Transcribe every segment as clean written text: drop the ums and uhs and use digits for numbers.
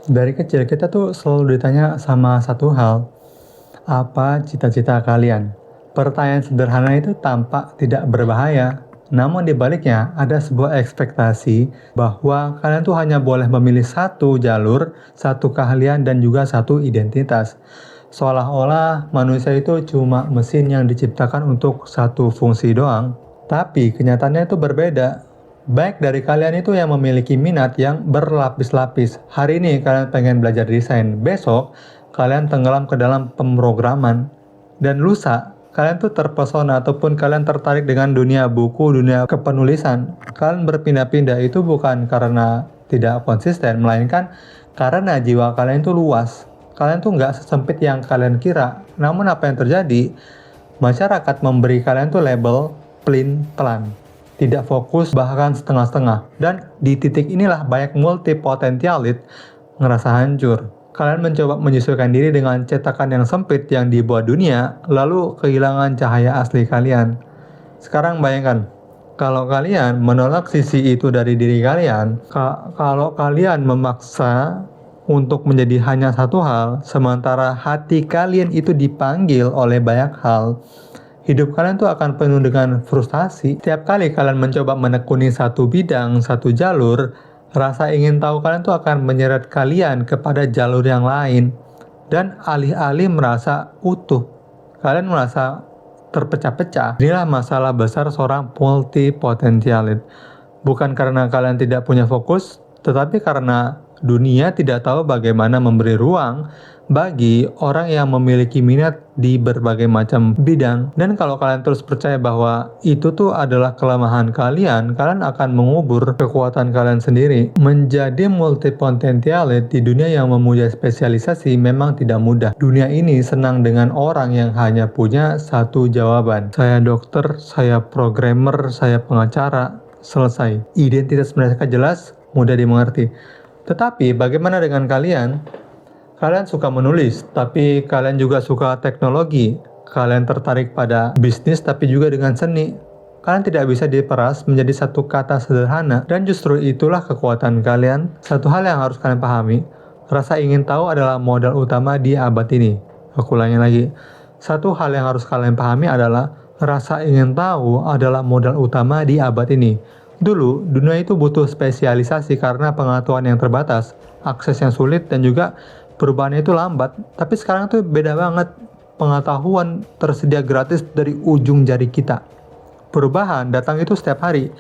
Dari kecil kita tuh selalu ditanya sama satu hal, apa cita-cita kalian? Pertanyaan sederhana itu tampak tidak berbahaya, namun di baliknya ada sebuah ekspektasi bahwa kalian tuh hanya boleh memilih satu jalur, satu keahlian, dan juga satu identitas. Seolah-olah manusia itu cuma mesin yang diciptakan untuk satu fungsi doang. Tapi kenyataannya itu berbeda. Baik dari kalian itu yang memiliki minat yang berlapis-lapis. Hari ini kalian pengen belajar desain, besok kalian tenggelam ke dalam pemrograman. Dan lusa, kalian tuh terpesona ataupun kalian tertarik dengan dunia buku, dunia kepenulisan. Kalian berpindah-pindah itu bukan karena tidak konsisten, melainkan karena jiwa kalian itu luas. Kalian tuh nggak sesempit yang kalian kira. Namun apa yang terjadi? Masyarakat memberi kalian tuh label pelin-pelan, tidak fokus bahkan setengah-setengah. Dan di titik inilah banyak multipotentialit ngerasa hancur. Kalian mencoba menyesuaikan diri dengan cetakan yang sempit yang dibuat dunia, lalu kehilangan cahaya asli kalian. Sekarang bayangkan, kalau kalian menolak sisi itu dari diri kalian, kalau kalian memaksa untuk menjadi hanya satu hal, sementara hati kalian itu dipanggil oleh banyak hal, hidup kalian tuh akan penuh dengan frustasi. Setiap kali kalian mencoba menekuni satu bidang, satu jalur, rasa ingin tahu kalian tuh akan menyeret kalian kepada jalur yang lain. Dan alih-alih merasa utuh, kalian merasa terpecah-pecah. Inilah masalah besar seorang multipotentialit. Bukan karena kalian tidak punya fokus, tetapi karena dunia tidak tahu bagaimana memberi ruang bagi orang yang memiliki minat di berbagai macam bidang. Dan kalau kalian terus percaya bahwa itu tuh adalah kelemahan kalian, kalian akan mengubur kekuatan kalian sendiri. Menjadi multipotentialit di dunia yang memuja spesialisasi memang tidak mudah. Dunia ini senang dengan orang yang hanya punya satu jawaban. Saya dokter, saya programmer, saya pengacara, selesai. Identitas mereka jelas, mudah dimengerti. Tetapi bagaimana dengan kalian? Kalian suka menulis, tapi kalian juga suka teknologi. Kalian tertarik pada bisnis, tapi juga dengan seni. Kalian tidak bisa diperas menjadi satu kata sederhana, dan justru itulah kekuatan kalian. Satu hal yang harus kalian pahami, rasa ingin tahu adalah modal utama di abad ini. Aku ulangi lagi, satu hal yang harus kalian pahami adalah rasa ingin tahu adalah modal utama di abad ini. Dulu, dunia itu butuh spesialisasi karena pengetahuan yang terbatas, akses yang sulit, dan juga perubahannya itu lambat. Tapi sekarang tuh beda banget. Pengetahuan tersedia gratis dari ujung jari kita. Perubahan datang itu setiap hari.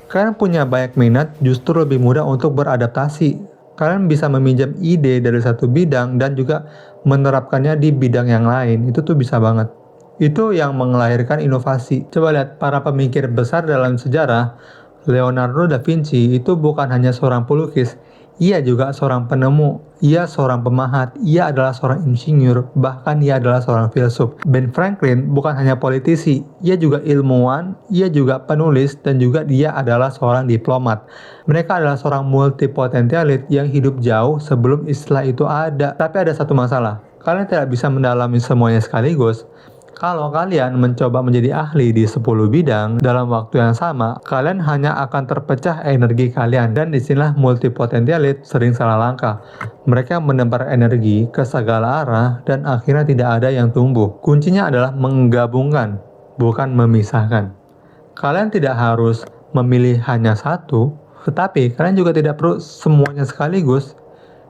Kalian punya banyak minat, justru lebih mudah untuk beradaptasi. Kalian bisa meminjam ide dari satu bidang dan juga menerapkannya di bidang yang lain. Itu tuh bisa banget. Itu yang melahirkan inovasi. Coba lihat para pemikir besar dalam sejarah. Leonardo da Vinci itu bukan hanya seorang pelukis, ia juga seorang penemu, ia seorang pemahat, ia adalah seorang insinyur, bahkan ia adalah seorang filsuf. Ben Franklin bukan hanya politisi, ia juga ilmuwan, ia juga penulis, dan juga dia adalah seorang diplomat. Mereka adalah seorang multipotentialit yang hidup jauh sebelum istilah itu ada. Tapi ada satu masalah, kalian tidak bisa mendalami semuanya sekaligus. Kalau kalian mencoba menjadi ahli di 10 bidang dalam waktu yang sama, kalian hanya akan terpecah energi kalian. Dan disinilah multipotentialit sering salah langkah. Mereka menebar energi ke segala arah dan akhirnya tidak ada yang tumbuh. Kuncinya adalah menggabungkan, bukan memisahkan. Kalian tidak harus memilih hanya satu, tetapi kalian juga tidak perlu semuanya sekaligus.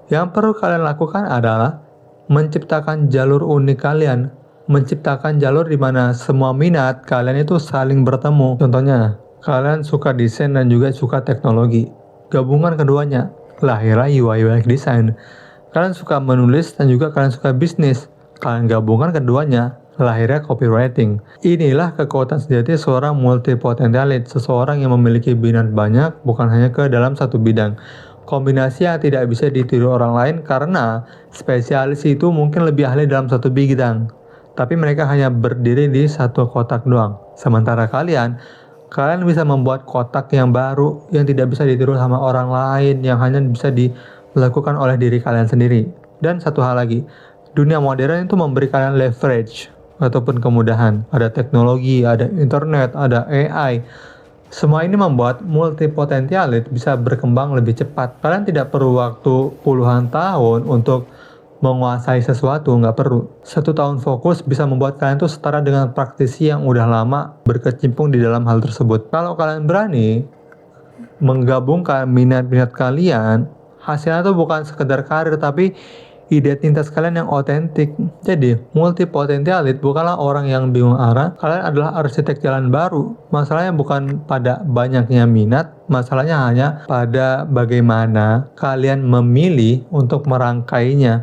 Yang perlu kalian lakukan adalah menciptakan jalur unik kalian, menciptakan jalur di mana semua minat kalian itu saling bertemu. Contohnya, kalian suka desain dan juga suka teknologi. Gabungan keduanya, lahirlah UI UX design. Kalian suka menulis dan juga kalian suka bisnis. Kalian gabungkan keduanya, lahirnya copywriting. Inilah kekuatan sejati seorang multipotentialit, seseorang yang memiliki minat banyak bukan hanya ke dalam satu bidang. Kombinasi yang tidak bisa ditiru orang lain karena spesialis itu mungkin lebih ahli dalam satu bidang, tapi mereka hanya berdiri di satu kotak doang. Sementara kalian bisa membuat kotak yang baru yang tidak bisa ditiru sama orang lain, yang hanya bisa dilakukan oleh diri kalian sendiri. Dan satu hal lagi, dunia modern itu memberi kalian leverage ataupun kemudahan. Ada teknologi, ada internet, ada AI. Semua ini membuat multipotentialit bisa berkembang lebih cepat. Kalian tidak perlu waktu puluhan tahun untuk menguasai sesuatu, nggak perlu. 1 tahun fokus bisa membuat kalian tuh setara dengan praktisi yang udah lama berkecimpung di dalam hal tersebut. Kalau kalian berani menggabungkan minat-minat kalian, hasilnya tuh bukan sekedar karir, tapi identitas kalian yang otentik. Jadi, multipotentialit bukanlah orang yang bingung arah, kalian adalah arsitek jalan baru. Masalahnya bukan pada banyaknya minat, masalahnya hanya pada bagaimana kalian memilih untuk merangkainya.